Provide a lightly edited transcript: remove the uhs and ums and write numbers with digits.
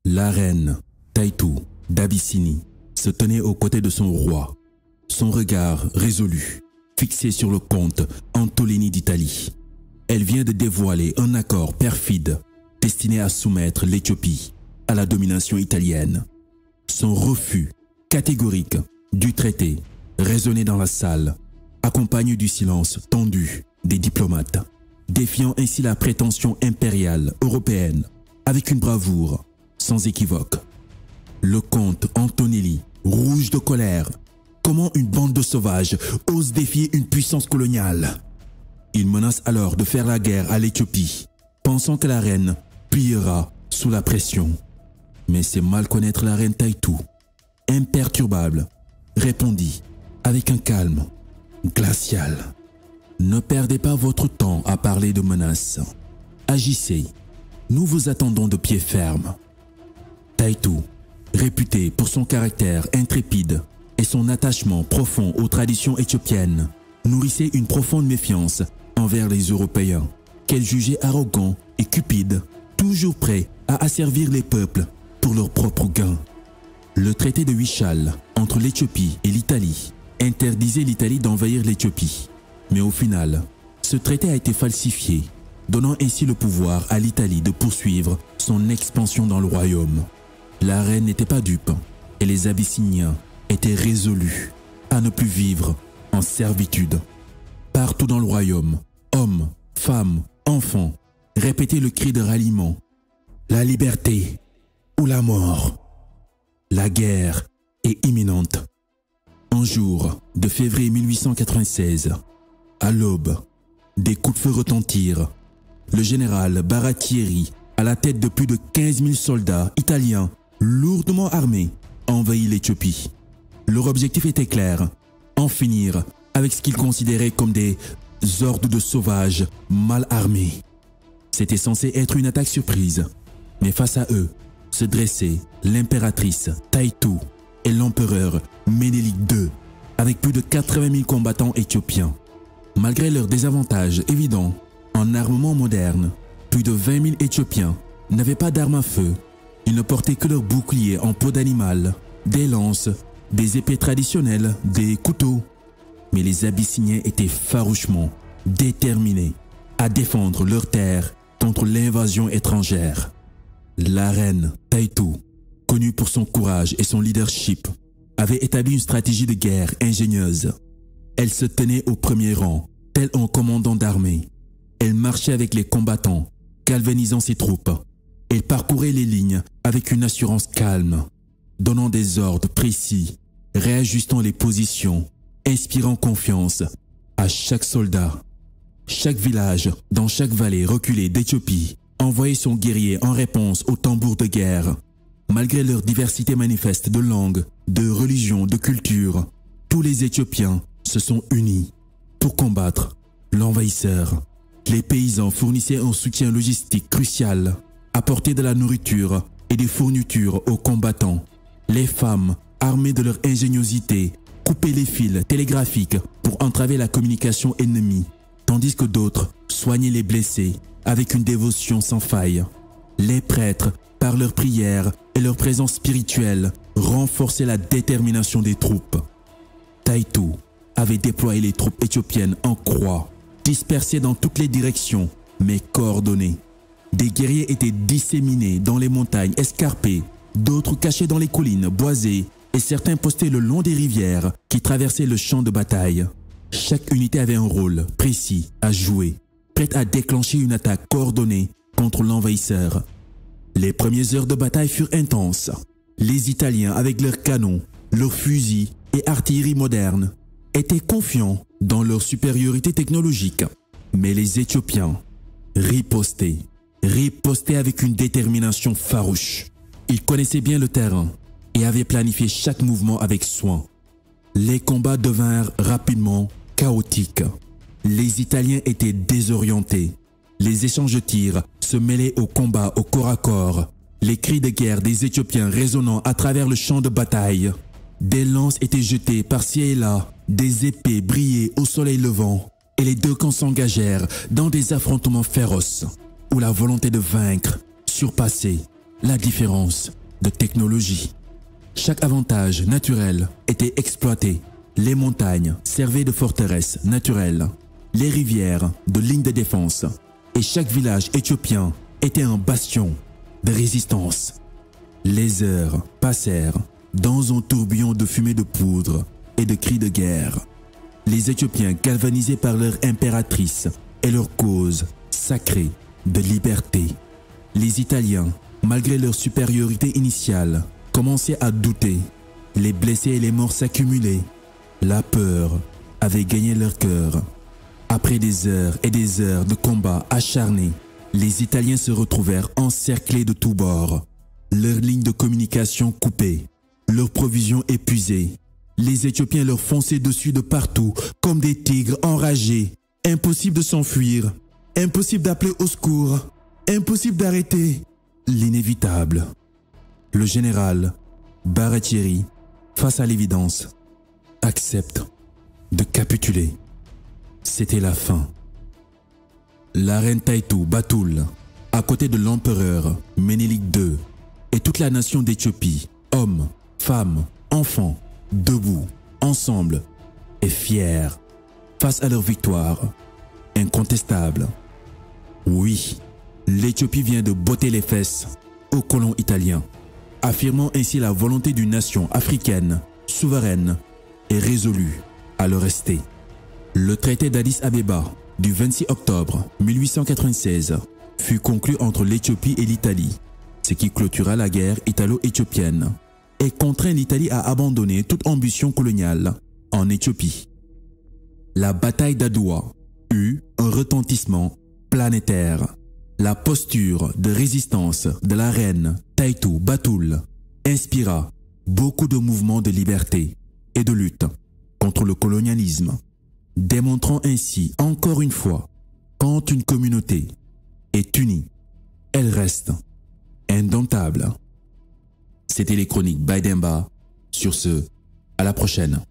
La reine Taïtou d'Abyssinie se tenait aux côtés de son roi, son regard résolu, fixé sur le comte Antolénie d'Italie. Elle vient de dévoiler un accord perfide destiné à soumettre l'Éthiopie à la domination italienne. Son refus catégorique du traité résonnait dans la salle, accompagné du silence tendu des diplomates, défiant ainsi la prétention impériale européenne avec une bravoure sans équivoque. Le comte Antonelli, rouge de colère, comment une bande de sauvages ose défier une puissance coloniale? Il menace alors de faire la guerre à l'Éthiopie, pensant que la reine pliera sous la pression. Mais c'est mal connaître la reine Taïtou, imperturbable, répondit avec un calme glacial. Ne perdez pas votre temps à parler de menaces. Agissez, nous vous attendons de pied ferme. Taïtou, réputé pour son caractère intrépide et son attachement profond aux traditions éthiopiennes, nourrissait une profonde méfiance envers les Européens, qu'elle jugeait arrogants et cupides, toujours prêts à asservir les peuples pour leur propre gain. Le traité de Huichal entre l'Éthiopie et l'Italie interdisait l'Italie d'envahir l'Éthiopie. Mais au final, ce traité a été falsifié, donnant ainsi le pouvoir à l'Italie de poursuivre son expansion dans le royaume. La reine n'était pas dupe et les Abyssiniens étaient résolus à ne plus vivre en servitude. Partout dans le royaume, hommes, femmes, enfants répétaient le cri de ralliement. La liberté ou la mort. La guerre est imminente. Un jour de février 1896, à l'aube, des coups de feu retentirent. Le général Baratieri, à la tête de plus de 15 000 soldats italiens lourdement armés, envahit l'Éthiopie. Leur objectif était clair, en finir avec ce qu'ils considéraient comme des hordes de sauvages mal armés. C'était censé être une attaque surprise, mais face à eux se dressaient l'impératrice Taïtou et l'empereur Ménélique II, avec plus de 80 000 combattants éthiopiens. Malgré leurs désavantages évidents en armement moderne, plus de 20 000 Éthiopiens n'avaient pas d'armes à feu. Ils ne portaient que leurs boucliers en peau d'animal, des lances, des épées traditionnelles, des couteaux. Mais les Abyssiniens étaient farouchement déterminés à défendre leurs terres contre l'invasion étrangère. La reine Taïtou, connue pour son courage et son leadership, avait établi une stratégie de guerre ingénieuse. Elle se tenait au premier rang, tel un commandant d'armée. Elle marchait avec les combattants, galvanisant ses troupes. Elle parcourait les lignes avec une assurance calme, donnant des ordres précis, réajustant les positions, inspirant confiance à chaque soldat. Chaque village, dans chaque vallée reculée d'Éthiopie, envoyait son guerrier en réponse aux tambours de guerre. Malgré leur diversité manifeste de langues, de religions, de cultures, tous les Éthiopiens se sont unis pour combattre l'envahisseur. Les paysans fournissaient un soutien logistique crucial, apportaient de la nourriture et des fournitures aux combattants. Les femmes, armées de leur ingéniosité, coupaient les fils télégraphiques pour entraver la communication ennemie, tandis que d'autres soignaient les blessés avec une dévotion sans faille. Les prêtres, par leurs prières et leur présence spirituelle, renforçaient la détermination des troupes. Taïtou avait déployé les troupes éthiopiennes en croix, dispersées dans toutes les directions, mais coordonnées. Des guerriers étaient disséminés dans les montagnes escarpées, d'autres cachés dans les collines boisées, et certains postés le long des rivières qui traversaient le champ de bataille. Chaque unité avait un rôle précis à jouer, prête à déclencher une attaque coordonnée contre l'envahisseur. Les premières heures de bataille furent intenses. Les Italiens, avec leurs canons, leurs fusils et artillerie moderne, étaient confiants dans leur supériorité technologique. Mais les Éthiopiens ripostaient avec une détermination farouche. Ils connaissaient bien le terrain et avaient planifié chaque mouvement avec soin. Les combats devinrent rapidement chaotiques. Les Italiens étaient désorientés. Les échanges de tirs se mêlaient aux combats au corps à corps. Les cris de guerre des Éthiopiens résonnant à travers le champ de bataille. Des lances étaient jetées par-ci et là, des épées brillaient au soleil levant, et les deux camps s'engagèrent dans des affrontements féroces, où la volonté de vaincre surpassait la différence de technologie. Chaque avantage naturel était exploité. Les montagnes servaient de forteresses naturelles, les rivières de lignes de défense, et chaque village éthiopien était un bastion de résistance. Les heures passèrent dans un tourbillon de fumée de poudre et de cris de guerre. Les Éthiopiens, galvanisés par leur impératrice et leur cause sacrée de liberté. Les Italiens, malgré leur supériorité initiale, commençaient à douter. Les blessés et les morts s'accumulaient. La peur avait gagné leur cœur. Après des heures et des heures de combats acharnés, les Italiens se retrouvèrent encerclés de tous bords, leurs lignes de communication coupées, leurs provisions épuisées. Les Éthiopiens leur fonçaient dessus de partout, comme des tigres enragés. Impossible de s'enfuir, impossible d'appeler au secours, impossible d'arrêter l'inévitable. Le général Baratieri, face à l'évidence, accepte de capituler. C'était la fin. La reine Taitu Batoul, à côté de l'empereur Ménélique II, et toute la nation d'Éthiopie, hommes, femmes, enfants, debout, ensemble et fiers, face à leur victoire incontestable. Oui, l'Éthiopie vient de botter les fesses aux colons italiens, affirmant ainsi la volonté d'une nation africaine, souveraine et résolue à le rester. Le traité d'Addis Abeba du 26 octobre 1896 fut conclu entre l'Éthiopie et l'Italie, ce qui clôtura la guerre italo-éthiopienne et contraint l'Italie à abandonner toute ambition coloniale en Éthiopie. La bataille d'Adwa eut un retentissement planétaire. La posture de résistance de la reine Taitu Batoul inspira beaucoup de mouvements de liberté et de lutte contre le colonialisme, démontrant ainsi encore une fois, quand une communauté est unie, elle reste indomptable. C'était les chroniques by Demba. Sur ce, à la prochaine.